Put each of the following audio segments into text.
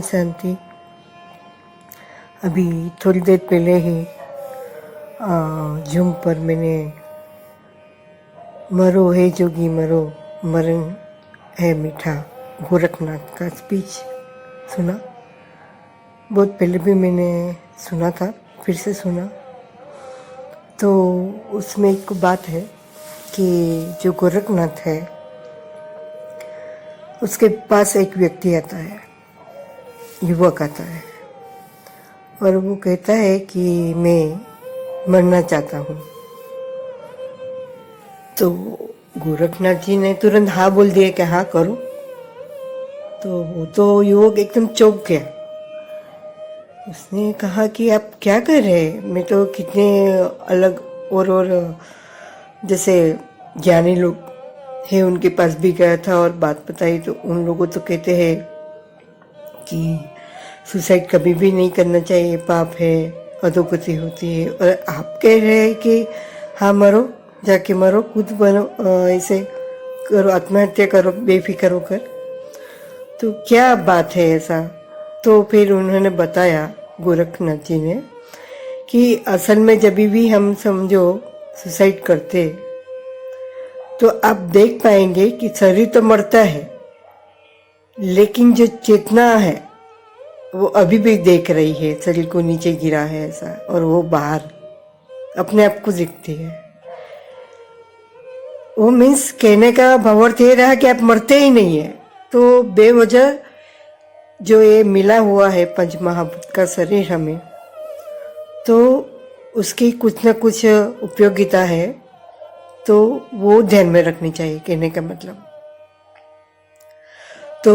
ओम शांति। अभी थोड़ी देर पहले ही जूम पर मैंने मरो है जोगी मरो मरण है मीठा गोरखनाथ का स्पीच सुना। बहुत पहले भी मैंने सुना था, फिर से सुना। तो उसमें एक बात है कि जो गोरखनाथ है उसके पास एक व्यक्ति आता है, युवक आता है, और वो कहता है कि मैं मरना चाहता हूँ। तो गोरखनाथ जी ने तुरंत हाँ बोल दिया कि हाँ करो। तो वो तो युवक एकदम चौंक गया। उसने कहा कि आप क्या कर रहे हैं? मैं तो कितने अलग और जैसे ज्ञानी लोग हैं उनके पास भी गया था और बात बताई, तो उन लोगों तो कहते हैं कि सुसाइड कभी भी नहीं करना चाहिए, पाप है, अधोगति होती है। और आप कह रहे हैं कि हाँ मरो, जाके मरो, खुद बनो, ऐसे करो, आत्महत्या करो बेफिक्र होकर। तो क्या बात है ऐसा? तो फिर उन्होंने बताया, गोरखनाथ जी ने, कि असल में जब भी हम समझो सुसाइड करते तो आप देख पाएंगे कि शरीर तो मरता है, लेकिन जो चेतना है वो अभी भी देख रही है, शरीर को नीचे गिरा है ऐसा, और वो बाहर अपने आप को दिखती है। वो मीन्स कहने का भावार्थ ये रहा कि आप मरते ही नहीं है। तो बेवजह जो ये मिला हुआ है पंच महाभूत का शरीर हमें, तो उसकी कुछ न कुछ उपयोगिता है, तो वो ध्यान में रखनी चाहिए, कहने का मतलब। तो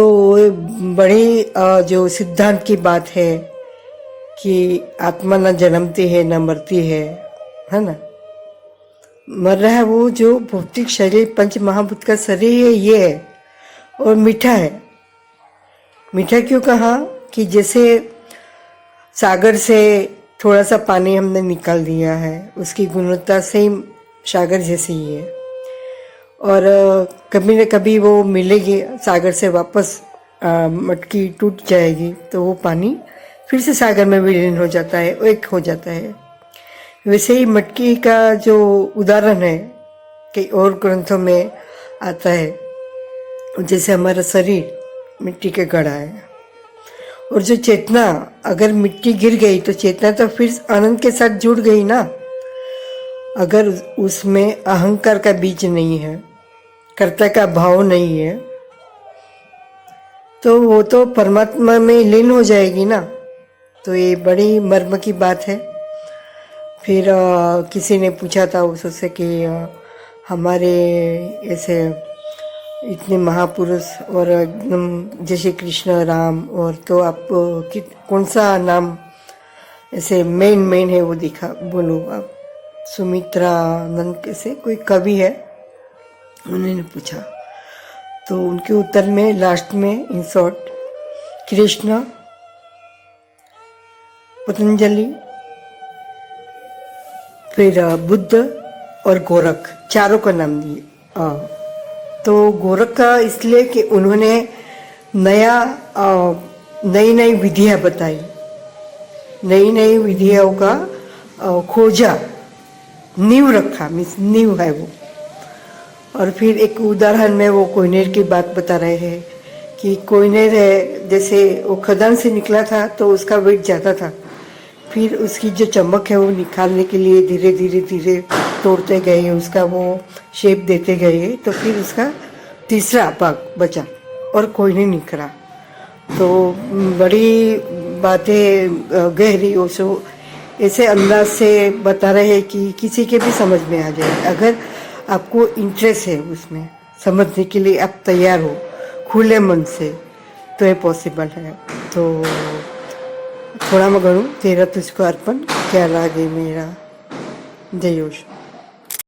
बड़ी जो सिद्धांत की बात है कि आत्मा न जन्मती है न मरती है ना। मर रहा है वो जो भौतिक शरीर, पंच महाभूत का शरीर है, ये है, और मीठा है। मीठा क्यों कहा? कि जैसे सागर से थोड़ा सा पानी हमने निकाल दिया है, उसकी गुणवत्ता सेम सागर जैसी ही है, और कभी न कभी वो मिलेगी सागर से वापस, मटकी टूट जाएगी तो वो पानी फिर से सागर में विलीन हो जाता है, एक हो जाता है। वैसे ही मटकी का जो उदाहरण है कई और ग्रंथों में आता है, जैसे हमारा शरीर मिट्टी के गढ़ा है, और जो चेतना, अगर मिट्टी गिर गई तो चेतना तो फिर आनंद के साथ जुड़ गई ना। अगर उसमें अहंकार का बीज नहीं है, कर्ता का भाव नहीं है, तो वो तो परमात्मा में लीन हो जाएगी ना। तो ये बड़ी मर्म की बात है। फिर किसी ने पूछा था उससे कि हमारे ऐसे इतने महापुरुष और एकदम जैसे कृष्ण, राम, और तो आप कौन सा नाम ऐसे मेन है वो दिखा, बोलो आप। सुमित्रा नंद कैसे कोई कवि है, उन्होंने पूछा। तो उनके उत्तर में लास्ट में इन शॉर्ट कृष्ण, पतंजलि, फिर बुद्ध और गोरख, चारों का नाम दिए। तो गोरख का इसलिए कि उन्होंने नई नई विधियाँ बताई, नई नई विधियों का खोजा, नींव रखा, मीन्स नींव है वो। और फिर एक उदाहरण में वो कोयनेर की बात बता रहे हैं कि कोयनेर है, जैसे वो खदान से निकला था तो उसका वेट ज़्यादा था, फिर उसकी जो चमक है वो निकालने के लिए धीरे धीरे तोड़ते गए, उसका वो शेप देते गए, तो फिर उसका तीसरा भाग बचा और कोई नहीं निकला। तो बड़ी बातें गहरी उसको ऐसे अंदाज से बता रहे हैं कि किसी के भी समझ में आ जाए। अगर आपको इंटरेस्ट है उसमें समझने के लिए, आप तैयार हो खुले मन से, तो ये पॉसिबल है। तो थोड़ा मैं गणू तेरा तुझको अर्पण, क्या लागे मेरा। जय योश।